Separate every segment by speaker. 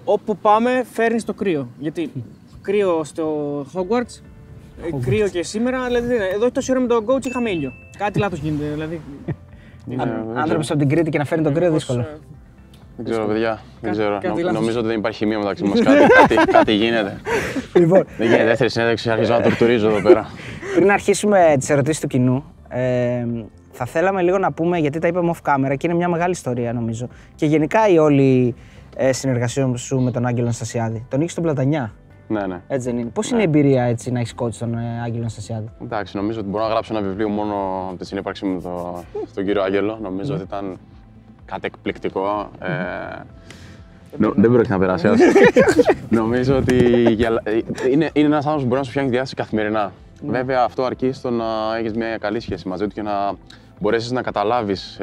Speaker 1: Όπου πάμε φέρνεις το κρύο. Γιατί κρύο στο Hogwarts, κρύο και σήμερα, δηλαδή εδώ τόση ώρα με το coach είχαμε ήλιο. Κάτι λάθος γίνεται, δηλαδή.
Speaker 2: Άνθρωπος από την Κρήτη και να φέρνει το κρύο δύσκολο.
Speaker 3: Δεν ξέρω, παιδιά. Δεν ξέρω. Νομίζω ότι δεν υπάρχει χημεία μεταξύ μας. Κάτι γίνεται.
Speaker 2: Λοιπόν,
Speaker 3: Δεν γίνεται δεύτερη συνέντευξη, αρχίζω να τορτουρίζω εδώ πέρα.
Speaker 2: πριν αρχίσουμε τις ερωτήσεις του κοινού, θα θέλαμε λίγο να πούμε, γιατί τα είπαμε off camera και είναι μια μεγάλη ιστορία νομίζω. Και γενικά η όλη συνεργασία σου με τον Άγγελο Αναστασιάδη. Τον είχες στον Πλατανιά.
Speaker 3: Ναι.
Speaker 2: Έτσι δεν είναι? Πώς είναι η εμπειρία έτσι, να έχεις coach τον Άγγελο Αναστασιάδη?
Speaker 3: Εντάξει, νομίζω ότι μπορώ να γράψω ένα βιβλίο μόνο από τη συνύπαρξή μου στον κύριο Άγγελο. Νομίζω ότι ήταν κάτι εκπληκτικό. Δεν πρόκειται να περάσει. Νομίζω ότι είναι ένας άνθρωπος που μπορεί να σου φτιάχνει διάθεση καθημερινά. Βέβαια, αυτό αρκεί στο να έχεις μια καλή σχέση μαζί του και να μπορέσεις να καταλάβεις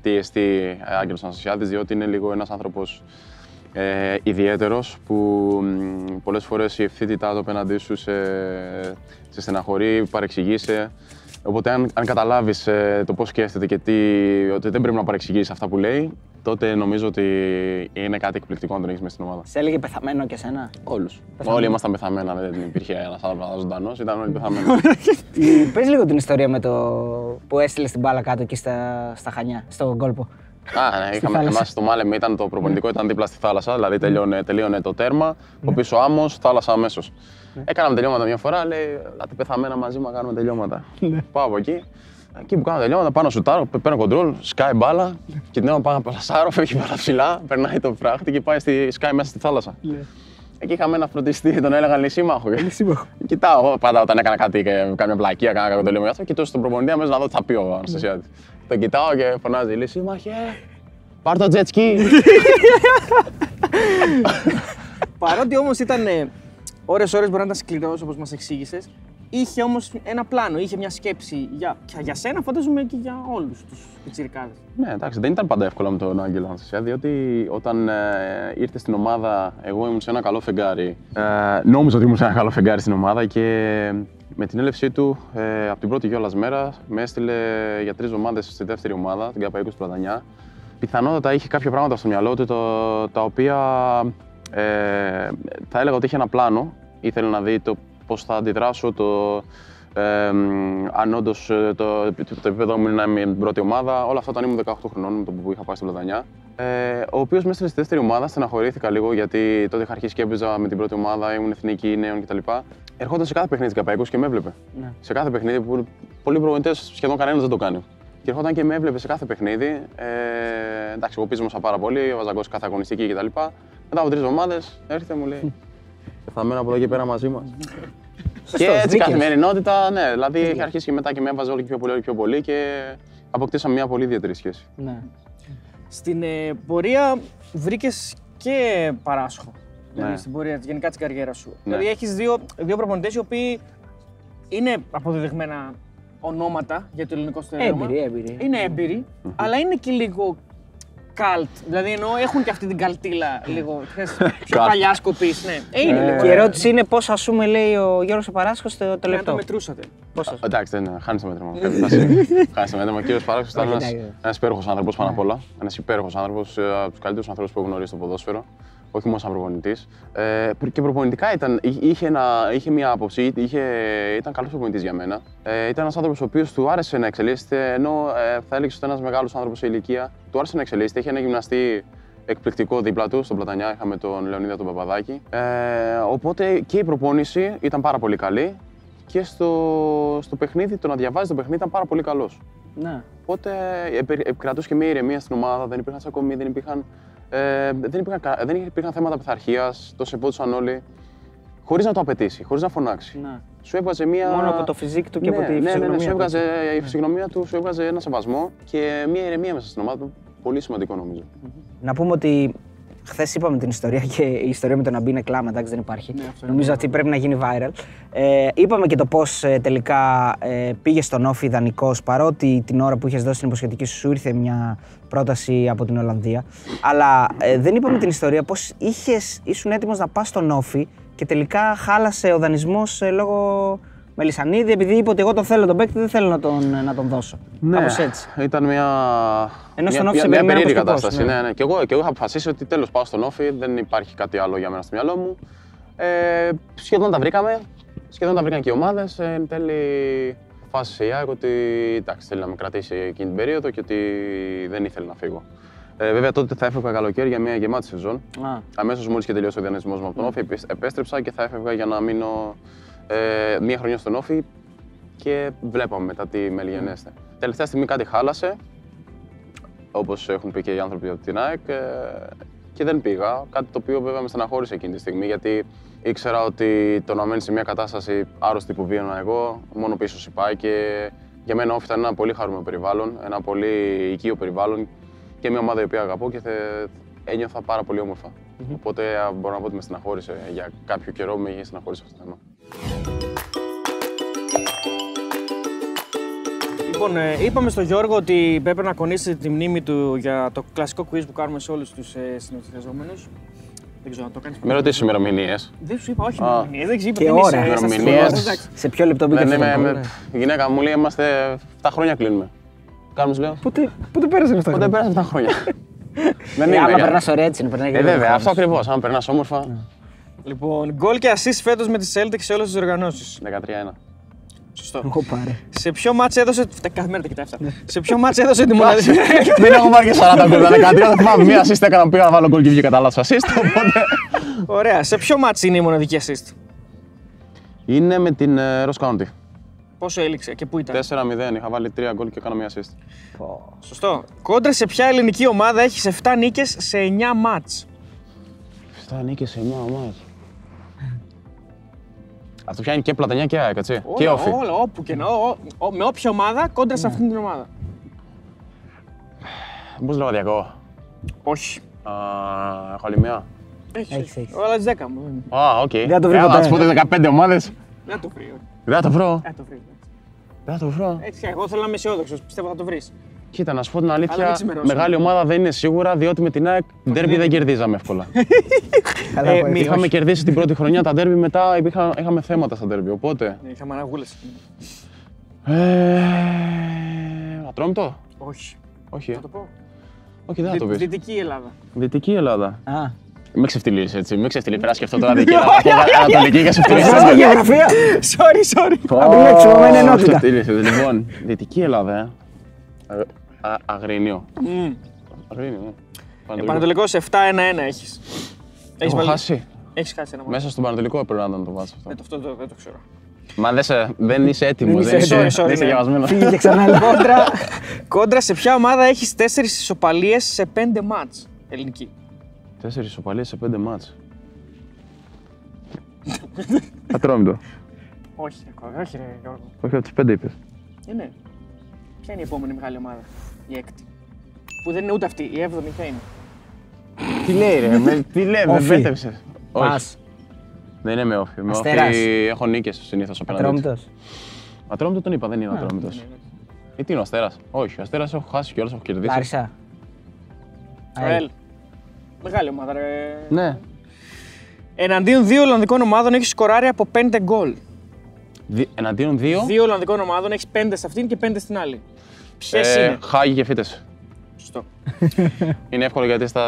Speaker 3: τι εστί Άγγελος Αναστασιάδης, διότι είναι λίγο ένας άνθρωπος ιδιαίτερος που πολλές φορές η ευθύτητά του απέναντί σου σε στεναχωρεί, παρεξηγείσαι. Οπότε, αν καταλάβεις το πώς σκέφτεται και ότι δεν πρέπει να παρεξηγήσεις αυτά που λέει, τότε νομίζω ότι είναι κάτι εκπληκτικό να τον έχεις μέσα στην ομάδα.
Speaker 2: Σε έλεγε πεθαμένο και εσένα?
Speaker 3: Όλους. Όλοι ήμασταν πεθαμένα, δεν υπήρχε ένας άνθρωπος ζωντανός, ήταν όλοι πεθαμένοι.
Speaker 2: Πες λίγο την ιστορία με το που έστειλες την μπάλα κάτω εκεί στα Χανιά, στον κόλπο.
Speaker 3: Ναι, εμάς στο Μάλεμ ήταν το προπονητικό, ήταν δίπλα στη θάλασσα, δηλαδή τελείωνε το τέρμα, από πίσω άμμος, θάλασσα αμέσως. Έκαναμε τελειώματα μια φορά, λέει, «Λάτε πεθαμένα μαζί μου, κάνουμε τελειώματα». Πάω από εκεί. Εκεί που κάνω τελειώματα, πάνω σουτάρω, παίρνω κοντρόλ, σκάει μπάλα και την ώρα πάω να πλασάρω, φεύγει μπάλα ψηλά, περνάει το φράχτη και πάει σκάει μέσα στη θάλασσα. Εκεί είχαμε ένα φροντιστή, τον έλεγαν Λυσίμαχο. Κοιτάω πάντα όταν έκανα κάτι και κάμια πλακία, κάνα κάποιο τελείωμα, κοιτούσα στον προπονητή αμέσως να δω τι θα πει ο Αναστασιάδης. Τον κοιτάω και φωνάζει Λυσίμαχε, πάρ' το jet ski.
Speaker 1: Παρότι όμως ήταν ώρες μπορεί να ήταν σκληρός όπως μας εξήγησες, είχε όμως ένα πλάνο, είχε μια σκέψη για σένα, φαντάζομαι και για όλους τους πιτσιρικάδες.
Speaker 3: Ναι, εντάξει, δεν ήταν πάντα εύκολα με τον Άγγελο Αναστασιάδη, διότι όταν ήρθε στην ομάδα, εγώ ήμουν σε ένα καλό φεγγάρι. Νόμιζα ότι ήμουν σε ένα καλό φεγγάρι στην ομάδα και με την έλευσή του από την πρώτη κιόλας μέρα με έστειλε για 3 εβδομάδες στη δεύτερη ομάδα, την ΚΑΠΑ 20 του Πλατανιά. Πιθανότατα είχε κάποια πράγματα στο μυαλό του τα οποία θα έλεγα ότι είχε ένα πλάνο. Ήθελε να δει πώς θα αντιδράσω, αν όντως το επίπεδο μου είναι με την πρώτη ομάδα. Όλα αυτά όταν ήμουν 18 χρονών, με το που είχα πάει στην Πλατανιά. Ο οποίος μέσα στη δεύτερη ομάδα στεναχωρήθηκα λίγο, γιατί τότε είχα αρχίσει και έπαιζα με την πρώτη ομάδα, ήμουν εθνική νέων κτλ. Ερχόταν σε κάθε παιχνίδι της ΚΑΠΑ 20 και με έβλεπε. Ναι. Σε κάθε παιχνίδι που πολλοί προπονητές σχεδόν κανένας δεν το κάνει. Και ερχόταν και με έβλεπε σε κάθε παιχνίδι. Εντάξει, εγώ πείζμωσα πάρα πολύ, βάζα γκολ σε κάθε αγωνιστική κτλ. Μετά από 3 εβδομάδες έρχεται μου λέει: «Πεθαμένα από εδώ και πέρα μαζί μας». Και έτσι καθημερινότητα, ναι, δηλαδή είχε αρχίσει και μετά και με έβαζε όλο και πιο πολύ και αποκτήσαμε μια πολύ ιδιαίτερη σχέση.
Speaker 1: Ναι. Στην πορεία βρήκες και παράσχο. Δηλαδή στην πορεία γενικά της καριέρας σου. Δηλαδή έχεις δύο προπονητές οι οποίοι είναι αποδεδειγμένα ονόματα για το ελληνικό στερέωμα.
Speaker 2: Έμπειροι.
Speaker 1: Είναι έμπειροι, αλλά είναι και λίγο καλτ. Δηλαδή εννοώ έχουν και αυτή την καλτήλα λίγο. Πιο παλιά σκοπής, ναι. Είναι λίγο.
Speaker 2: Και η ερώτηση είναι πώς, ας πούμε, λέει ο Γιώργος ο Παράσχος το λεπτό.
Speaker 1: Να το μετρούσατε.
Speaker 3: Εντάξει, χάνεις το μέτρημα. Χάνεις το μέτρημα. Ο κύριος Παράσχος ήταν ένας υπέροχος άνθρωπος πάνω απ' όλα. Ένας υπέροχος άνθρωπος, από τους καλύτερους ανθρώπους που έχω γνωρίσει στο ποδόσφαιρο. Όχι μόνο σαν προπονητής. Και προπονητικά είχε μια άποψη, ήταν καλός προπονητής για μένα. Ήταν ένας άνθρωπος ο οποίος του άρεσε να εξελίσσεται, ενώ θα έλεγες ότι ένας μεγάλος άνθρωπος σε ηλικία, του άρεσε να εξελίσσεται. Είχε ένα γυμναστή εκπληκτικό δίπλα του, στον Πλατανιά, είχαμε τον Λεωνίδα τον Παπαδάκη. Οπότε και η προπόνηση ήταν πάρα πολύ καλή και στο παιχνίδι, το να διαβάζει το παιχνίδι ήταν πάρα πολύ καλός.
Speaker 2: Ναι.
Speaker 3: Οπότε κρατούσε και μια ηρεμία στην ομάδα, δεν υπήρχαν τσακωμοί, δεν υπήρχαν θέματα πειθαρχίας, το σεβόντουσαν όλοι, χωρίς να το απαιτήσει, χωρίς να φωνάξει.
Speaker 2: Ναι.
Speaker 3: Σου έβγαζε μια.
Speaker 2: Μόνο από το φυσικό του και από τη φυσιογνωμία.
Speaker 3: Σου έβγαζε η φυσιογνωμία του, σου έβγαζε ένα σεβασμό και μια ηρεμία μέσα στην ομάδα. Πολύ σημαντικό νομίζω.
Speaker 2: Να πούμε ότι χθες είπαμε την ιστορία και η ιστορία με τον Αμπή είναι κλάμα, εντάξει, δεν υπάρχει. Ναι, νομίζω αυτή πρέπει να γίνει viral. Είπαμε και το πώς τελικά πήγε στον Όφη δανεικός, παρότι την ώρα που είχες δώσει την υποσχετική σου ήρθε μια πρόταση από την Ολλανδία. Αλλά δεν είπαμε την ιστορία πώς ήσουν έτοιμος να πας στον Όφη και τελικά χάλασε ο δανεισμός λόγω Μελισσανίδη, επειδή είπε ότι εγώ τον θέλω τον παίκτη, δεν θέλω να τον δώσω.
Speaker 3: Ναι,
Speaker 2: κάπως έτσι.
Speaker 3: Ήταν μια περίεργη κατάσταση. Ναι. Και εγώ είχα αποφασίσει ότι τέλος πάω στον Όφη, δεν υπάρχει κάτι άλλο για μένα στο μυαλό μου. Σχεδόν τα βρήκαμε, σχεδόν τα βρήκαν και οι ομάδες. Εν τέλει αποφάσισε η ΑΕΚ ότι εντάξει, θέλει να με κρατήσει εκείνη την περίοδο και ότι δεν ήθελε να φύγω. Βέβαια τότε θα έφευγα καλοκαίρι για μια γεμάτη σεζόν. Αμέσως μόλις και τελειώσει ο διαγωνισμός μου από τον Όφη, επέστρεψα και θα έφευγα για να μείνω μία χρονιά στον Όφη και βλέπαμε μετά τι μελιγενέστε. Τελευταία στιγμή κάτι χάλασε, όπως έχουν πει και οι άνθρωποι από την ΑΕΚ, και δεν πήγα. Κάτι το οποίο βέβαια με στεναχώρησε εκείνη τη στιγμή, γιατί ήξερα ότι το να μένει σε μια κατάσταση άρρωστη που βίωνα εγώ, μόνο πίσω σου πάει και για μένα Όφη ήταν ένα πολύ χαρούμενο περιβάλλον, ένα πολύ οικείο περιβάλλον και μια ομάδα η οποία αγαπώ και ένιωθα πάρα πολύ όμορφα. Οπότε μπορώ να πω ότι με στεναχώρησε για κάποιο καιρό, με είχε στεναχώρησε αυτό το θέμα.
Speaker 1: Λοιπόν, είπαμε στον Γιώργο ότι πρέπει να κονίσετε τη μνήμη του για το κλασικό quiz που κάνουμε σε όλους τους συνεργαζόμενους. Δεν ξέρω να το κάνεις.
Speaker 3: Με ρωτήσεις ημερομηνίες.
Speaker 1: Δεν σου είπα, όχι ημερομηνίες. Δεν
Speaker 2: και ώρα.
Speaker 3: Ημερομηνίες.
Speaker 2: Σε ποιο λεπτό μπήκε αυτό.
Speaker 3: Η γυναίκα μου λέει είμαστε 7 χρόνια κλείνουμε. Κάνουμε, λέω.
Speaker 2: Πότε πέρασαν αυτά.
Speaker 3: Πότε πέρασαν 7 χρόνια.
Speaker 2: Άμα περνάς ωραία έτσι,
Speaker 3: βέβαια, αυτό ακριβώς. Αν περνάς όμορφα.
Speaker 1: Λοιπόν, γκολ και assist φέτος με τη Celtic σε όλες τις οργανώσεις.
Speaker 3: 13-1.
Speaker 1: Σωστό.
Speaker 2: Εγώ πάρε.
Speaker 1: Σε ποιο μάτς έδωσε. Κάθε μέρα τα κοιτάει αυτά. Σε ποιο μάτς έδωσε τη μοναδική.
Speaker 3: Δεν έχω πάρει και 40 γκολ. 13 θυμάμαι. Μία assist έκανα που πήγα να βάλω γκολ και βγήκα τα λάθος assist.
Speaker 1: Ωραία. Σε ποιο μάτς είναι η μοναδική assist.
Speaker 3: Είναι με την Ross County.
Speaker 1: Πόσο έληξε και πού ήταν.
Speaker 3: 4-0. Είχα βάλει 3 γκολ και έκανα μία assist.
Speaker 1: Σωστό. Κόντρα σε ποια ελληνική ομάδα έχει 7 νίκες σε 9 μάτς.
Speaker 3: 7 νίκες σε 9 μάτς. Αυτό πιάνει και Πλατανιά και ΑΕΚ, έτσι. Και Όφη.
Speaker 1: Όλα, όπου και να. Με όποια ομάδα κόντρα σε αυτήν την ομάδα.
Speaker 3: Πώς Λεβαδιακό.
Speaker 1: Όχι.
Speaker 3: Έχω άλλη μία.
Speaker 1: Έχεις. Όλα τις 10 μου.
Speaker 3: Οκ.
Speaker 2: Δεν το βρει ποτέ.
Speaker 3: Να σου πω 15 ομάδες.
Speaker 1: Δεν το βρει.
Speaker 3: Δεν το βρω.
Speaker 1: Δεν το βρει. Έτσι, εγώ θέλω να είμαι αισιόδοξος. Πιστεύω θα το βρεις.
Speaker 3: Κοίτα, να σου πω την αλήθεια, μεγάλη ομάδα δεν είναι σίγουρα, διότι με την ΑΕΚ ντέρμπι δεν κερδίζαμε εύκολα. Είχαμε κερδίσει την πρώτη χρονιά τα ντέρμπι, μετά είχαμε θέματα στα ντέρμπι, οπότε...
Speaker 1: Είχαμε αναγούλες.
Speaker 3: Ατρόμητο.
Speaker 1: Όχι.
Speaker 3: Όχι,
Speaker 1: Θα το πω.
Speaker 3: Όχι, δεν θα το πεις.
Speaker 1: Δυτική Ελλάδα.
Speaker 3: Δυτική Ελλάδα. Με ξεφτυλίζεις έτσι, με ξεφτυλίζεις. Πέρα σκεφτώ τώρα Δυτική Ελλάδα, Ανατολική και ξεφτυλίζεις.
Speaker 2: Στη γεωγραφία.
Speaker 1: Sorry.
Speaker 2: Απειλέξουμε ενότητα.
Speaker 3: Λοιπόν, Δυτική Ελλάδα, Αγρίνιο. Αγρίνιο,
Speaker 1: Πανατολικός 7-1-1 έχεις.
Speaker 3: Έχω χάσει.
Speaker 1: Έχεις χάσει ένα μάτι.
Speaker 3: Μέσα στον Πανατολικό έπρεπε να ήταν το μάτι αυτό.
Speaker 1: Αυτό δεν το ξέρω.
Speaker 3: Μα δεν είσαι έτοιμος, δεν είσαι διαβασμένος.
Speaker 2: Φύγε και ξανά.
Speaker 1: Κόντρα σε ποια ομάδα έχεις 4 ισοπαλίες σε 5 μάτς ελληνική.
Speaker 3: 4 ισοπαλίες σε 5 μάτς. Ατρόμητο.
Speaker 1: Όχι ρε Γιώργο.
Speaker 3: Όχι, από τις 5 είπες.
Speaker 1: Ναι. Ποια είναι η επόμενη μεγάλη ομάδα, η έκτη. Που δεν είναι ούτε αυτή, η 7η θα είναι.
Speaker 3: Τι λέει ρε, τι λέει, δεν πέτρεψες.
Speaker 2: Πας.
Speaker 3: Δεν είναι με Όφη. Με Όφη έχω νίκες συνήθως απέναντι.
Speaker 2: Ατρόμητος.
Speaker 3: Ατρόμητο τον είπα, δεν είναι Ατρόμητος. Ή τι είναι ο Αστέρας. Όχι, ο Αστέρας έχω χάσει και όλος έχω κερδίσει.
Speaker 2: Λάρισα.
Speaker 1: ΑΕΛ. Μεγάλη ομάδα ρε.
Speaker 3: Ναι.
Speaker 1: Εναντίον 2 Ολλανδικών ομάδων έχεις σκοράρει από 5 γκολ.
Speaker 3: Εναντίον 2.
Speaker 1: 2 Ολλανδικών ομάδων έχεις 5 σε αυτήν και 5 στην άλλη. Ποιες είναι.
Speaker 3: Χάγη και Φίτες.
Speaker 1: Σωστό.
Speaker 3: Είναι εύκολο γιατί στο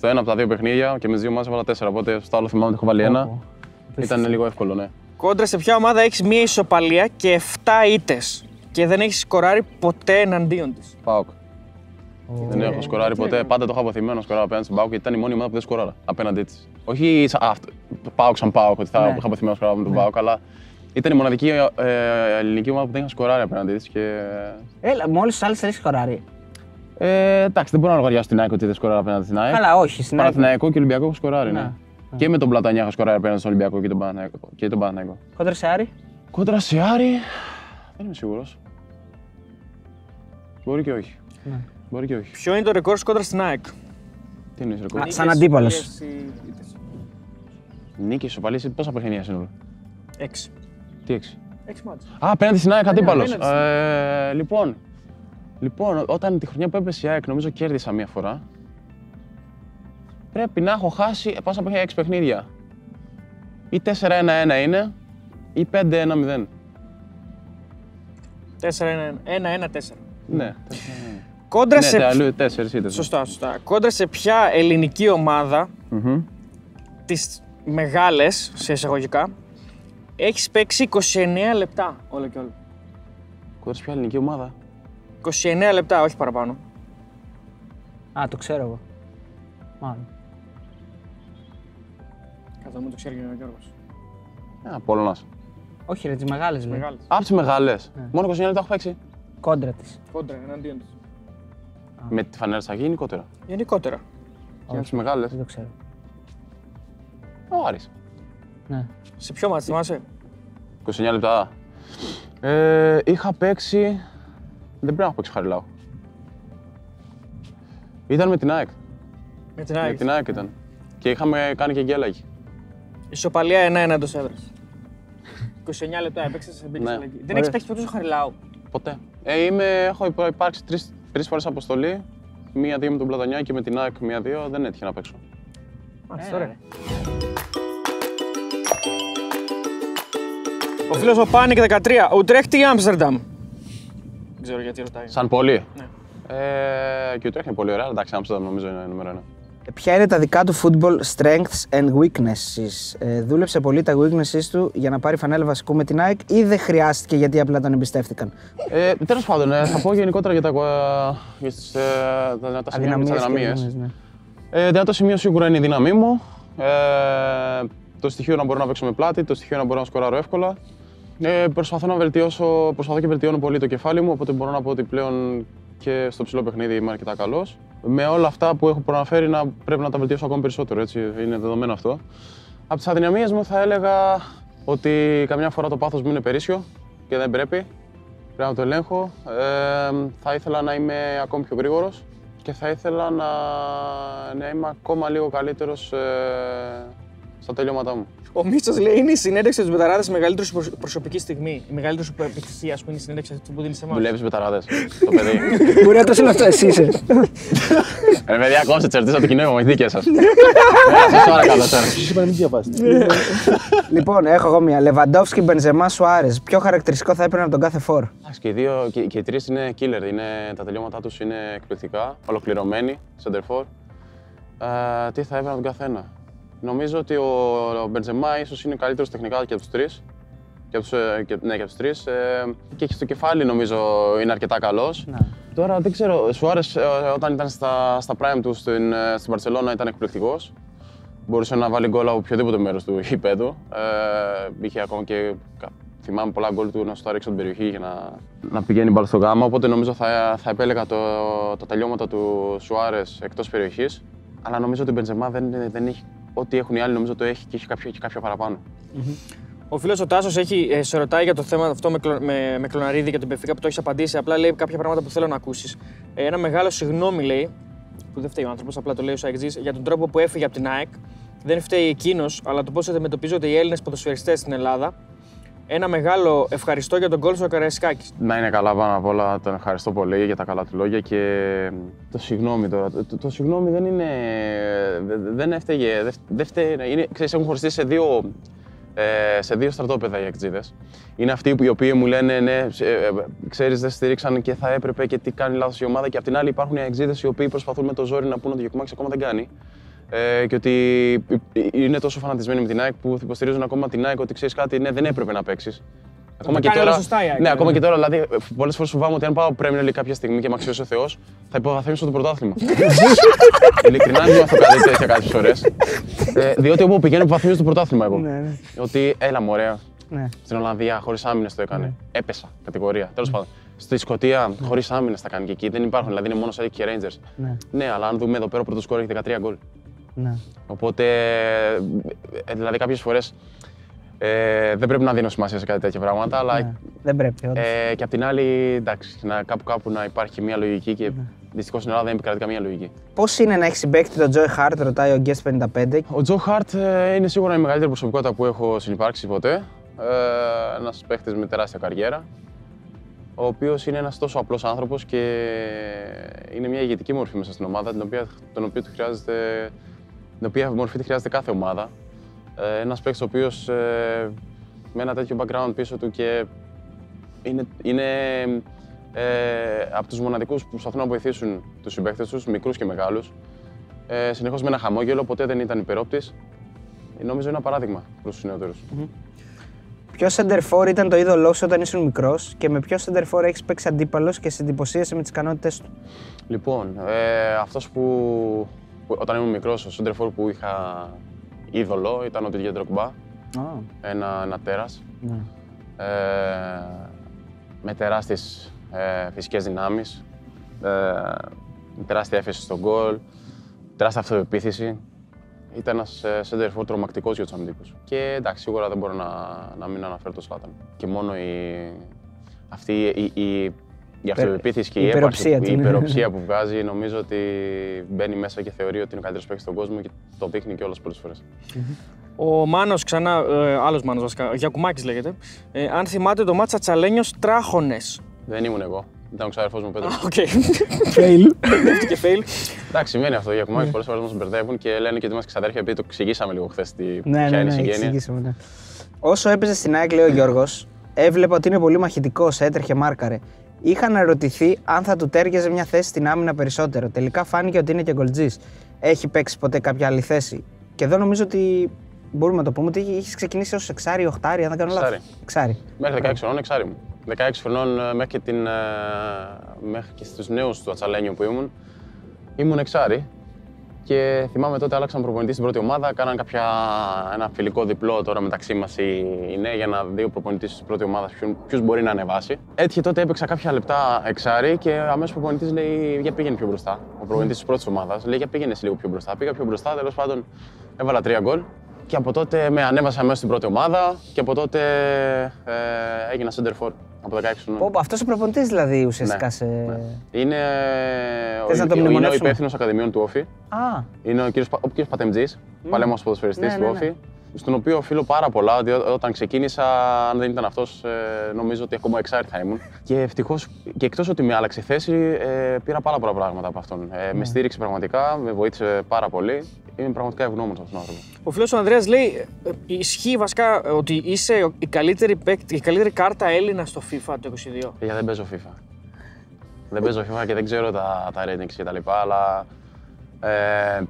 Speaker 3: ένα από τα 2 παιχνίδια και με τις 2 ομάδες έβαλα 4. Οπότε στο άλλο θυμάμαι ότι έχω βάλει 1. Ήταν λίγο εύκολο, ναι.
Speaker 1: Κόντρα σε ποια ομάδα έχεις μία ισοπαλία και 7 ήττες και δεν έχεις σκοράρει ποτέ εναντίον της.
Speaker 3: ΠΑΟΚ. Δεν έχω σκοράρει ποτέ. Πάντα το έχω αποθυμένο να σκοράρω απέναντι στην ΠΑΟΚ γιατί ήταν η μόνη ομάδα που δεν σκοράρα απέναντί της. Όχι ΠΑΟΚ σαν ΠΑΟΚ, ότι θα είχα αποθυμένο να σκοράρω με τον ΠΑΟΚ, αλλά ήταν η μοναδική ελληνική ομάδα που δεν είχα σκοράρει απέναντί της.
Speaker 2: Έλα, μόλις τις άλλες 3 σκοράρει.
Speaker 3: Εντάξει, δεν μπορώ να λογαριάσω την ΑΕΚ ότι δεν σκοράρει απέναντι στην ΑΕΚ.
Speaker 2: Αλλά όχι, στην ΑΕΚ.
Speaker 3: Παναθηναϊκό και Ολυμπιακό έχω σκοράρει, ναι. Και με τον Πλατανιά έχω σκοράρει απέναντι στον Ολυμπιακό και τον Παναθηναϊκό.
Speaker 2: Κόντρα σε Άρη.
Speaker 3: Κόντρα σε Άρη. Δεν είμαι σίγουρος. Μπορεί και όχι. Μπορεί και όχι.
Speaker 1: Ποιο είναι το ρεκόρ σου κόντρα στην ΑΕΚ.
Speaker 3: Τι εννοείς ρεκόρ.
Speaker 2: Σαν αντίπαλος.
Speaker 3: Νίκης, ισοπαλίες, πόσα παιχνίδια σύνολο.
Speaker 1: 6.
Speaker 3: Τι 6.
Speaker 1: 6 μάτς.
Speaker 3: Απέναντι στην ΑΕΚ αντίπαλος. Λοιπόν, όταν τη χρονιά που έπεσε η ΑΕΚ νομίζω κέρδισα μία φορά. Πρέπει να έχω χάσει πόσα παιχνίδια, 6 παιχνίδια. Ή 4-1-1 είναι, ή 5-1-0.
Speaker 1: 4-1-4.
Speaker 3: Ναι.
Speaker 1: Κόντρα σε.
Speaker 3: Ναι, 4 είτε.
Speaker 1: Σωστά. Κόντρα σε ποια ελληνική ομάδα, τις μεγάλες σε εισαγωγικά, έχεις παίξει 29 λεπτά όλο και όλο.
Speaker 3: Κόντρα σε ποια ελληνική ομάδα.
Speaker 1: 29 λεπτά, όχι παραπάνω.
Speaker 2: Α, το ξέρω εγώ. Μάλλον.
Speaker 1: Καθώς μου το ξέρει και ο Γιώργος.
Speaker 3: Απόλλωνας.
Speaker 2: Όχι ρε, τις μεγάλες λέει.
Speaker 3: Από τις μεγάλες. Μόνο 29 λεπτά έχω παίξει.
Speaker 2: Κόντρα της.
Speaker 1: Κόντρα, εναντίον της.
Speaker 3: Με τη φανέλα θα γενικότερα.
Speaker 1: Γενικότερα.
Speaker 3: Και από τις μεγάλες.
Speaker 2: Δεν το ξέρω.
Speaker 3: Ο Άρης.
Speaker 2: Ναι.
Speaker 1: Σε ποιο μάτι θυμάσαι?
Speaker 3: 29 λεπτά. Είχα παίξει. Δεν πρέπει να έχω παίξει Χαριλάου. Ήταν με την ΑΕΚ.
Speaker 1: Με την ΑΕΚ.
Speaker 3: Με την ΑΕΚ ήταν. Και είχαμε κάνει και γκέλαγη.
Speaker 1: Ισοπαλία 1-1 εντός έδρας. 29 λεπτά έπαιξες σε μπήκες αλλαγή. Δεν έχεις παίξει ποτέ στο Χαριλάου?
Speaker 3: Ποτέ. Έχω υπάρξει τρεις φορές αποστολή. Μία-δύο με τον Πλατανιά και με την ΑΕΚ μία-δύο. Δεν έτυχε να παίξω.
Speaker 1: Μάλιστα, ωραία. Ο φίλος ο Πάνικ 13. Ουτρέχτη ή Άμστερνταμ? Δεν ξέρω γιατί ρωτάει.
Speaker 3: Σαν πόλη.
Speaker 1: Ναι.
Speaker 3: Και Ουτρέχτη είναι πολύ ωραία. Εντάξει, Άμστερνταμ νομίζω είναι νούμερο 1.
Speaker 2: Ποια είναι τα δικά του football strengths and weaknesses? Δούλεψε πολύ τα weaknesses του για να πάρει φανέλα βασικού με την ΑΕΚ ή δεν χρειάστηκε γιατί απλά τον εμπιστεύτηκαν?
Speaker 3: Τέλος πάντων, θα πω γενικότερα για τις αδυναμίες. Δυνατό σημείο σίγουρα είναι η δύναμή μου. Το στοιχείο να μπορώ να παίξω με πλάτη, το στοιχείο να μπορώ να σκοράρω εύκολα. Προσπαθώ και βελτιώνω πολύ το κεφάλι μου, οπότε μπορώ να πω ότι πλέον και στο ψηλό παιχνίδι είμαι αρκετά καλός. Με όλα αυτά που έχω προαναφέρει πρέπει να τα βελτιώσω ακόμη περισσότερο, έτσι είναι δεδομένο αυτό. Από τις αδυναμίες μου θα έλεγα ότι καμιά φορά το πάθος μου είναι περίσσιο και δεν πρέπει να το ελέγχω. Θα ήθελα να είμαι ακόμη πιο γρήγορος και θα ήθελα να είμαι ακόμα λίγο καλύτερος στα τελειώματά μου.
Speaker 1: Ο Μίτσος λέει: είναι η συνέντευξη του Μπεταράδες η μεγαλύτερη σου προσωπική στιγμή. Η μεγαλύτερη σου επιτυχία, ας πούμε, είναι η συνέντευξη αυτή που δίνει σε εμάς.
Speaker 3: Δουλεύεις Μπεταράδες, το παιδί.
Speaker 2: Μπορεί να το είναι αυτό, εσύ είσαι.
Speaker 3: Ρε παιδιά, κόψτε τις ερωτήσεις από το κοινό μου, οι δικές σας. Σας παρακαλώ τώρα.
Speaker 4: Σας είπα να μην διαβάσετε.
Speaker 2: Λοιπόν, έχω εγώ μία. Λεβαντόφσκι, Μπενζεμά, Σουάρες. Ποιο χαρακτηριστικό θα έπαιρνε από τον κάθε φόρ?
Speaker 3: Και οι δύο και οι τρεις είναι killer. Τα τελειώματά τους είναι εκπληκτικά, ολοκληρωμένοι, center for. Τι θα έπαιρνε από τον καθένα? Νομίζω ότι ο Μπενζεμά ίσως είναι καλύτερος τεχνικά και από τους τρεις. Και από τους τρεις. Και στο κεφάλι νομίζω είναι αρκετά καλός.
Speaker 2: Ναι.
Speaker 3: Τώρα δεν ξέρω, ο Σουάρες όταν ήταν στα prime του στην Μπαρσελόνα ήταν εκπληκτικός. Μπορούσε να βάλει γκολ από οποιοδήποτε μέρος του γηπέδου. Είχε ακόμα και θυμάμαι πολλά γκολ του να στο ρίξει την περιοχή για να πηγαίνει μπάλα στο γάμα. Οπότε νομίζω θα επέλεγα τα τελειώματα του Σουάρες εκτός περιοχής. Αλλά νομίζω ότι ο Μπενζεμά δεν έχει ό,τι έχουν οι άλλοι, νομίζω το έχει και έχει κάποιο παραπάνω.
Speaker 1: Ο φίλος ο Τάσος σε ρωτάει για το θέμα αυτό με Κλωναρίδη και τον Μπενφίκα που το έχεις απαντήσει. Απλά λέει κάποια πράγματα που θέλω να ακούσεις. Ένα μεγάλο συγγνώμη λέει, που δεν φταίει ο άνθρωπος, απλά το λέει ο Σάικτζής, για τον τρόπο που έφυγε από την ΑΕΚ. Δεν φταίει εκείνος, αλλά το πώς αντιμετωπίζονται οι Έλληνες ποδοσφαιριστές στην Ελλάδα. Ένα μεγάλο ευχαριστώ για τον γκολ στο Καραϊσκάκης.
Speaker 3: Να είναι καλά πάνω απ' όλα, τον ευχαριστώ πολύ για τα καλά του λόγια και το συγγνώμη τώρα. Το συγγνώμη δεν είναι. Δεν έφταιγε. Δεν φταίει. Ξέρεις, έχουν χωριστεί σε δύο στρατόπεδα οι εκτζίδες. Είναι αυτοί οι οποίοι μου λένε ναι, ξέρεις, δεν στηρίξαν και θα έπρεπε και τι κάνει λάθος η ομάδα. Και απ' την άλλη υπάρχουν οι εκτζίδες οι οποίοι προσπαθούν με το ζόρι να πούνε ότι ο Γιακουμάκης ακόμα δεν κάνει. Και ότι είναι τόσο φανατισμένοι με την ΑΕΚ που υποστηρίζουν ακόμα την ΑΕΚ ότι ξέρεις κάτι, ναι, δεν έπρεπε να παίξεις. Ακόμα και τώρα, ακόμα και τώρα, δηλαδή, πολλές φορές φοβάμαι ότι αν πάω Premier League κάποια στιγμή και με αξιώσει ο Θεός, θα υποβαθμίσω το πρωτάθλημα. Ειλικρινά δεν νιώθω κάτι τέτοια κάποιες φορές. Διότι όπου πηγαίνω υποβαθμίζω το πρωτάθλημα εγώ. Ότι έλα μου, ωραία. Στην Ολλανδία χωρίς άμυνες το έκανε. Έπεσα κατηγορία. Τέλος πάντων. Στη Σκωτία χωρίς άμυνες τα κάνει και εκεί. Δεν υπάρχουν, δηλαδή είναι μόνο Celtic και Rangers. Ναι, αλλά αν δούμε εδώ πέρα ο πρώτος σκόρ έχει 13 γκολ. Οπότε, δηλαδή κάποιες φορές δεν πρέπει να δίνω σημασία σε κάτι τέτοια πράγματα, αλλά
Speaker 2: δεν πρέπει, όντως.
Speaker 3: Και απ' την άλλη, εντάξει, κάπου να υπάρχει μια λογική και δυστυχώς στην Ελλάδα δεν επικρατεί καμία λογική.
Speaker 2: Πώς είναι να έχει συμπαίκτη τον Τζο Χαρτ, ρωτάει ο Guest 55.
Speaker 3: Ο Τζο Χαρτ είναι σίγουρα η μεγαλύτερη προσωπικότητα που έχω συνυπάρξει ποτέ. Ένας παίχτης με τεράστια καριέρα, ο οποίος είναι ένας τόσο απλός άνθρωπος και είναι μια ηγετική μορφή μέσα στην ομάδα, την οποία μορφή τη χρειάζεται κάθε ομάδα. Ένας παίκτης ο οποίος με ένα τέτοιο background πίσω του και είναι από τους μοναδικούς που προσπαθούν να βοηθήσουν τους συμπαίκτες τους, μικρούς και μεγάλους. Συνεχώς με ένα χαμόγελο, ποτέ δεν ήταν υπερόπτης. Νομίζω είναι ένα παράδειγμα προς τους νεότερους.
Speaker 2: Ποιο center for ήταν το είδωλό σου όταν ήσουν μικρός και με ποιο center for έχεις παίξει αντίπαλος και σε εντυπωσίασε με τις ικανότητες του?
Speaker 3: Λοιπόν, αυτός που όταν ήμουν μικρός, ο center for που είχα είδωλο ήταν ο Didier Drogba. Ένα τέρας. Με τεράστιες φυσικές δυνάμεις, τεράστια έφεση στον γκολ, τεράστια αυτοπεποίθηση. Ήταν ένας center for τρομακτικός για τους αντίπους. Και εντάξει, σίγουρα δεν μπορώ να μην αναφέρω το Zlatan. Και μόνο η αυτοπεποίθηση και η υπεροψία που βγάζει, νομίζω ότι μπαίνει μέσα και θεωρεί ότι είναι ο καλύτερος παίκτης στον κόσμο και το δείχνει κιόλας πολλές φορές.
Speaker 1: Ο Μάνος, ξανά, άλλος Μάνος βασικά, Γιακουμάκης λέγεται, αν θυμάται το μάτσα Τσαλένιος Τράχονες.
Speaker 3: Δεν ήμουν εγώ. Ήταν ο ξαδερφός μου, Πέτρος.
Speaker 1: Οκ.
Speaker 2: Fail.
Speaker 1: Και fail.
Speaker 3: Εντάξει, σημαίνει αυτό. Οι Γιακουμάκης πολλές φορές μας μπερδεύουν και λένε και ότι είμαστε ξαδέρφια, επειδή το εξηγήσαμε λίγο χθες ποια είναι η συγγένεια.
Speaker 2: Ναι. Όσο έπαιζε στην ΑΕΚ, λέει ο Γιώργος, έβλεπα ότι είναι πολύ μαχητικός, έτρεχε, μάρκαρε. Είχα αναρωτηθεί αν θα του τέριαζε μια θέση στην άμυνα περισσότερο. Τελικά φάνηκε ότι είναι και γκολτζής. Έχει παίξει ποτέ κάποια άλλη θέση? Και εδώ νομίζω ότι μπορούμε να το πούμε ότι έχει ξεκινήσει ως εξάρι, οχτάρι, αν δεν κάνω λάθος. Εξάρι.
Speaker 3: Μέχρι 16 χρονών εξάρι μου. 16 χρονών μέχρι και στους νέους του Ατσαλένιου που ήμουν εξάρι. Και θυμάμαι τότε άλλαξαν προπονητή στην πρώτη ομάδα, κάναν ένα φιλικό διπλό τώρα μεταξύ μας οι νέοι για να δει ο προπονητής της πρώτης ομάδας ποιος μπορεί να ανεβάσει. Έτυχε τότε έπαιξα κάποια λεπτά εξάρι και αμέσως ο προπονητής λέει για πήγαινε πιο μπροστά. Ο προπονητής της πρώτης ομάδας λέει για πήγαινε λίγο πιο μπροστά. Πήγα πιο μπροστά, τέλος πάντων έβαλα 3 γκολ και από τότε με ανέβασα αμέσως στην πρώτη ομάδα και από τότε έγινα center for. Από 16 χρονών.
Speaker 2: Αυτός ο προπονητής δηλαδή ουσιαστικά
Speaker 3: Είναι ο υπεύθυνος ακαδημιών του Όφη. Είναι ο κύριος Πατεμτζής, παλέμαχος ποδοσφαιριστής του Όφη, στον οποίο οφείλω πάρα πολλά, ότι όταν ξεκίνησα, αν δεν ήταν αυτός, νομίζω ότι ακόμα εξάρι θα ήμουν. Και ευτυχώς, και εκτός ότι με άλλαξε θέση, πήρα πάρα πολλά πράγματα από αυτόν. Με στήριξε πραγματικά, με βοήθησε πάρα πολύ. Είμαι πραγματικά ευγνώμων σε αυτόν τον άνθρωπο.
Speaker 1: Ο φίλος ο Ανδρέας λέει, ισχύει βασικά ότι είσαι η καλύτερη κάρτα Έλληνα στο FIFA το 2022.
Speaker 3: Δεν παίζω FIFA. Δεν παίζω FIFA και δεν ξέρω τα ratings και τα λοιπά, αλλά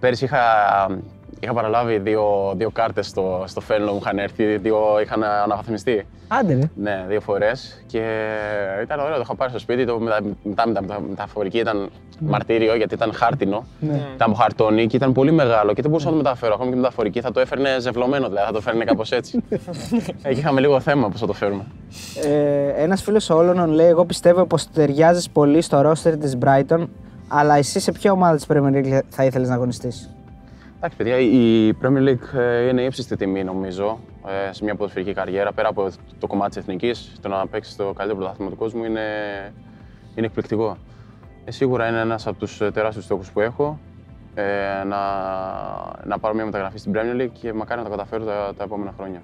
Speaker 3: πέρυσι είχα παραλάβει δύο κάρτες στο Φέλνο, μου είχαν έρθει, είχαν αναβαθμιστεί.
Speaker 2: Άντε,
Speaker 3: ναι, 2 φορές και ήταν ωραίο, το είχα πάρει στο σπίτι, μεταφορική ήταν μαρτύριο γιατί ήταν χάρτινο, ήταν από χαρτόνι και ήταν πολύ μεγάλο και δεν μπορούσα να το μεταφέρω, ακόμη και μεταφορική θα το έφερνε ζευλωμένο, δηλαδή θα το έφερνε κάπως έτσι. Εκεί είχαμε λίγο θέμα πώς θα το φέρουμε.
Speaker 2: Ένας φίλος ο Όλωνον λέει, εγώ πιστεύω πως ταιριάζεις πολύ στο roster της Brighton, αλλά εσύ σε ποια ομάδα της Premier League θα ήθελες να αγωνιστείς?
Speaker 3: Εντάξει, παιδιά, η Premier League είναι ύψιστη τιμή, νομίζω, σε μια ποδοσφαιρική καριέρα. Πέρα από το κομμάτι της εθνικής, το να παίξεις το καλύτερο πρωτάθλημα του κόσμου είναι εκπληκτικό. Σίγουρα είναι ένας από τους τεράστιους στόχους που έχω, να πάρω μια μεταγραφή στην Premier League και μακάρι να τα καταφέρω τα επόμενα χρόνια.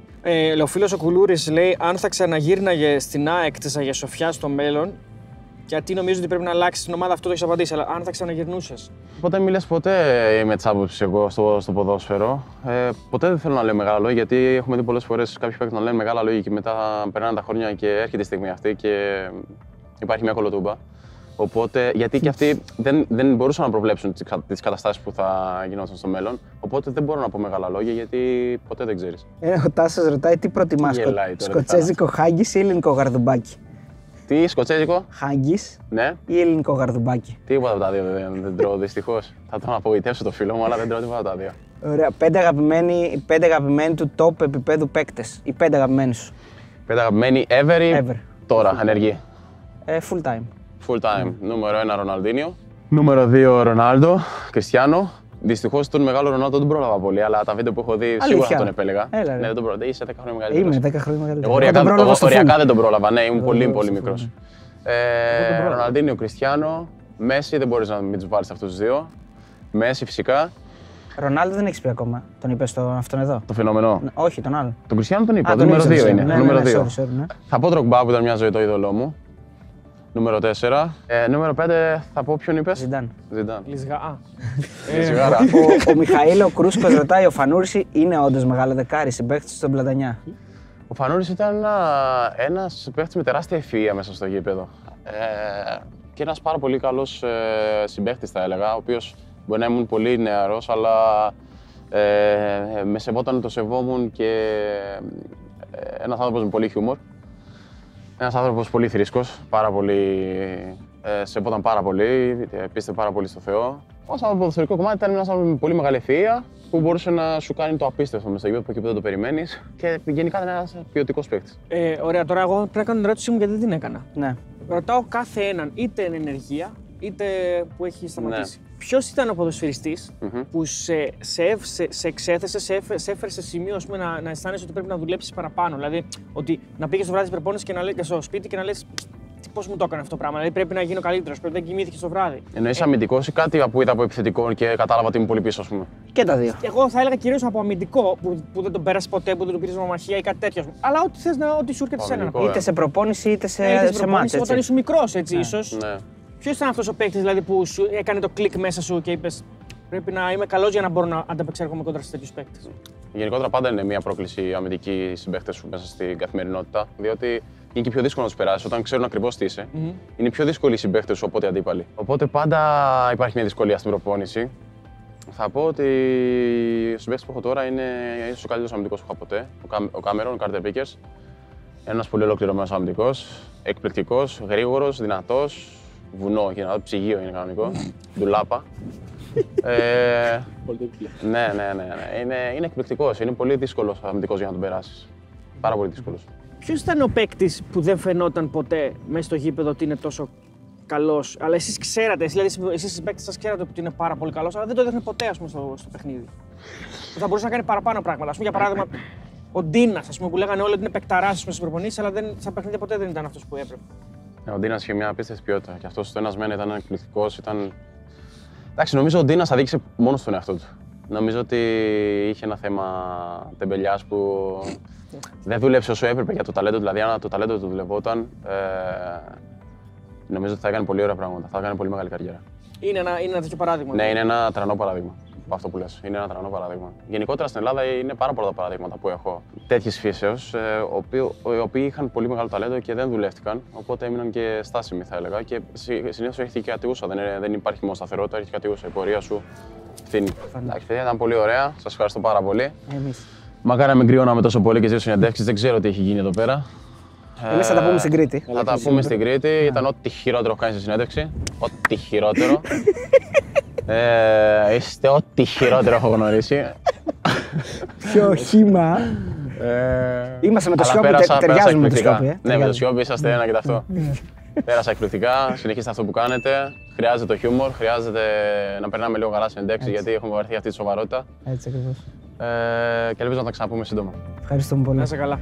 Speaker 1: Ο φίλος ο Κουλούρης λέει, αν θα ξαναγύρναγε στην ΑΕΚ της Αγίας Σοφιάς στο μέλλον, γιατί νομίζω ότι πρέπει να αλλάξει την ομάδα, αυτό το έχεις απαντήσει, αλλά αν θα ξαναγυρνούσες?
Speaker 3: Ποτέ μην λες ποτέ με τις άποψεις εγώ στο ποδόσφαιρο. Ποτέ δεν θέλω να λέω μεγάλα λόγια, γιατί έχουμε δει πολλές φορές κάποιοι παίκτες να λένε μεγάλα λόγια και μετά περνάνε τα χρόνια και έρχεται η στιγμή αυτή και υπάρχει μια κολοτούμπα. Οπότε, γιατί και αυτοί δεν μπορούσαν να προβλέψουν τις καταστάσεις που θα γινόταν στο μέλλον. Οπότε δεν μπορώ να πω μεγάλα λόγια, γιατί ποτέ δεν ξέρεις.
Speaker 2: Ο Τάσος ρωτάει τι προτιμάς, σκοτσέζικο χάγκις ή ελληνικό γαρδουμπάκι?
Speaker 3: Τι, σκοτσέζικο?
Speaker 2: Χάγκις,
Speaker 3: ναι,
Speaker 2: ή ελληνικό γαρδουμπάκι?
Speaker 3: Τίποτα από τα δύο δεν τρώω, δυστυχώς. Θα τον απογοητεύσω το φίλο μου, αλλά δεν τρώω τίποτα από τα δύο.
Speaker 2: Ωραία. 5 αγαπημένοι του top επίπεδου παίκτες. Οι 5 αγαπημένοι σου.
Speaker 3: 5 αγαπημένοι ever. Τώρα, ενεργοί.
Speaker 2: Full time.
Speaker 3: Full time. Νούμερο 1 Ροναλντίνιο. Νούμερο 2 Ρονάλντο, Κριστιάνο. Δυστυχώς τον μεγάλο Ρονάλντο δεν πρόλαβα πολύ, αλλά τα βίντεο που έχω δει σίγουρα θα τον επέλεγα.
Speaker 2: Ναι,
Speaker 3: δεν τον πρόλαβα. Είσαι 10 χρόνια μεγαλύτερος.
Speaker 2: Είμαι 10 χρόνια μεγαλύτερος.
Speaker 3: Οριακά δεν τον πρόλαβα, ναι, ήμουν πολύ μικρός. Ροναλντίνιο, Κριστιάνο, Μέση, δεν μπορείς να μην τους βάλεις αυτούς τους δύο. Μέση φυσικά.
Speaker 2: Ρονάλντο δεν έχεις πει ακόμα. Τον είπες αυτόν εδώ?
Speaker 3: Το φαινόμενο.
Speaker 2: Όχι, τον άλλο.
Speaker 3: Τον Κριστιάνο τον είπα. Νούμερο 2 είναι. Νούμερο 2. Θα πω Ντρογκμπά που ήταν μια ζωή το είδωλό μου. Νούμερο 4. Νούμερο 5 θα πω ποιον είπες?
Speaker 2: Ζιντάν.
Speaker 1: Λισγά.
Speaker 2: Ο Μιχαήλ ο Κρούσκος ρωτάει, ο Φανούρης είναι όντως μεγάλο δεκάρι, συμπαίκτης στον Πλατανιά?
Speaker 3: Ο Φανούρης ήταν ένας παίκτης με τεράστια ευφυΐα μέσα στο γήπεδο. Και ένας πάρα πολύ καλός συμπαίκτης, θα έλεγα, ο οποίος μπορεί να ήμουν πολύ νεαρός, αλλά με σεβόταν, το σεβόμουν και ένας άνθρωπος με πολύ χιούμορ. Ένας άνθρωπος πολύ θρήσκος, πάρα πολύ, σεβόταν πάρα πολύ, πίστευε πάρα πολύ στο Θεό. Όσο από το ποδοσφαιρικό κομμάτι ήταν ένας άνθρωπος με πολύ μεγάλη ευφυΐα που μπορούσε να σου κάνει το απίστευτο μες στο γήπεδο που δεν το περιμένεις και γενικά ήταν ένας ποιοτικός παίκτης.
Speaker 1: Ωραία, τώρα εγώ πρέπει να κάνω την ερώτησή μου γιατί δεν την έκανα.
Speaker 2: Ναι.
Speaker 1: Ρωτάω κάθε έναν, είτε εν ενεργεία, είτε που έχει σταματήσει.
Speaker 3: Ναι.
Speaker 1: Ποιος ήταν ο ποδοσφαιριστής που σε εξέθεσε, σε έφερε σε σημείο ας πούμε, να αισθάνεσαι ότι πρέπει να δουλέψεις παραπάνω. Δηλαδή, ότι να πήγες το βράδυ της προπόνησης και να λες στο σπίτι και να λες πώς μου το έκανε αυτό το πράγμα. Δηλαδή, πρέπει να γίνω καλύτερος, πρέπει να κοιμήθηκες το βράδυ.
Speaker 3: Εννοείς αμυντικός ή κάτι που είδα από επιθετικό και κατάλαβα ότι είμαι πολύ πίσω, ας πούμε?
Speaker 2: Και τα δύο.
Speaker 1: Εγώ θα έλεγα κυρίως από αμυντικό που δεν τον πέρασε ποτέ, που δεν τον πήρες μονομαχία ή κάτι τέτοιο. Αλλά ό,τι θες ό,τι σου έρχεται σε ένα.
Speaker 2: Είτε σε προπόνηση είτε σε μάτς.
Speaker 1: Όταν ήσουν μικρός, έτσι ίσως.
Speaker 3: Ναι.
Speaker 1: Ποιος ήταν αυτός ο παίκτης δηλαδή, που σου έκανε το κλικ μέσα σου και είπες πρέπει να είμαι καλός για να μπορώ να ανταπεξέρχομαι κόντρα σε τέτοιους παίκτες?
Speaker 3: Γενικότερα πάντα είναι μια πρόκληση αμυντική συμπαίκτες σου μέσα στην καθημερινότητα, διότι είναι και πιο δύσκολο να τους περάσεις όταν ξέρουν ακριβώς τι είσαι. Είναι πιο δύσκολοι οι συμπαίκτες σου από ό,τι αντίπαλοι. Οπότε πάντα υπάρχει μια δυσκολία στην προπόνηση. Θα πω ότι ο συμπαίκτης που έχω τώρα είναι ίσως ο καλύτερος αμυντικός που είχα ποτέ. Ο Κάμερον, ο Κάρτερ Πίκερς. Ένας πολύ ολοκληρωμένος αμυντικός, εκπληκτικός, γρήγορος, δυνατός. Βουνό, για να δω, ψυγείο είναι κανονικό. Ντουλάπα. Ναι. Είναι εκπληκτικός. Είναι πολύ δύσκολος αμυντικός για να τον περάσεις. Πάρα πολύ δύσκολος.
Speaker 1: Ποιος ήταν ο παίκτης που δεν φαινόταν ποτέ μέσα στο γήπεδο ότι είναι τόσο καλός, αλλά εσείς ξέρατε, δηλαδή εσείς οι παίκτες σας ξέρατε ότι είναι πάρα πολύ καλός, αλλά δεν το έδειχνε ποτέ ας πούμε, στο παιχνίδι? Θα μπορούσε να κάνει παραπάνω πράγματα. Ας πούμε, για παράδειγμα, ο Ντίνας, που λέγανε όλοι ότι είναι παικταράς στις προπονήσεις, αλλά στα παιχνίδια ποτέ δεν ήταν αυτός που έπρεπε.
Speaker 3: Ο Ντίνας είχε μια απίστευτη ποιότητα και αυτός το ένας μένα ήταν εκπληκτικός. Εντάξει, νομίζω ο Ντίνας αδίκησε μόνο στον εαυτό του. Νομίζω ότι είχε ένα θέμα τεμπελιάς που δεν δούλεψε όσο έπρεπε για το ταλέντο. Δηλαδή, αν το ταλέντο του δουλευόταν, νομίζω ότι θα έκανε πολύ ωραία πράγματα. Θα έκανε πολύ μεγάλη καριέρα.
Speaker 1: Είναι ένα τέτοιο παράδειγμα.
Speaker 3: Ναι, είναι ένα τρανό παράδειγμα. Αυτό που λες. Είναι ένα τρανό παράδειγμα. Γενικότερα στην Ελλάδα είναι πάρα πολλά τα παραδείγματα που έχω τέτοιες φύσεως, οι οποίοι είχαν πολύ μεγάλο ταλέντο και δεν δουλεύτηκαν. Οπότε έμειναν και στάσιμοι, θα έλεγα. Και συνήθως έχει και κατηγούσα. Δεν υπάρχει μόνο σταθερότητα, έχει κατηγούσα. Η πορεία σου φθήνει. Εντάξει, παιδιά, ήταν πολύ ωραία. Σας ευχαριστώ πάρα πολύ. Μακάρι να μην κρυώναμε τόσο πολύ και δύο συνεντεύξεις. Δεν ξέρω τι έχει γίνει εδώ πέρα.
Speaker 2: Εμείς θα τα πούμε στην Κρήτη.
Speaker 3: Θα τα πούμε στην Κρήτη. Ήταν ό,τι χειρότερο έχω κάνει στη συνέντευξη. Ό,τι χειρότερο. Είστε ό,τι χειρότερο έχω γνωρίσει.
Speaker 2: Ποιο χύμα. Είμαστε με το Σιώπη, ταιριάζουμε με το Σιώπη.
Speaker 3: Ναι, με το Σιώπη είσαστε ένα και ταυτό. Πέρασα εκπληκτικά, συνεχίστε αυτό που κάνετε. Χρειάζεται το χιούμορ, χρειάζεται να περνάμε λίγο καλά συνεντεύξεις γιατί έχουμε βαρεθεί αυτή τη σοβαρότητα.
Speaker 2: Έτσι ακριβώς.
Speaker 3: Και ελπίζω να τα ξαναπούμε σύντομα.
Speaker 2: Ευχαριστούμε πολύ.
Speaker 1: Να είσαι καλά.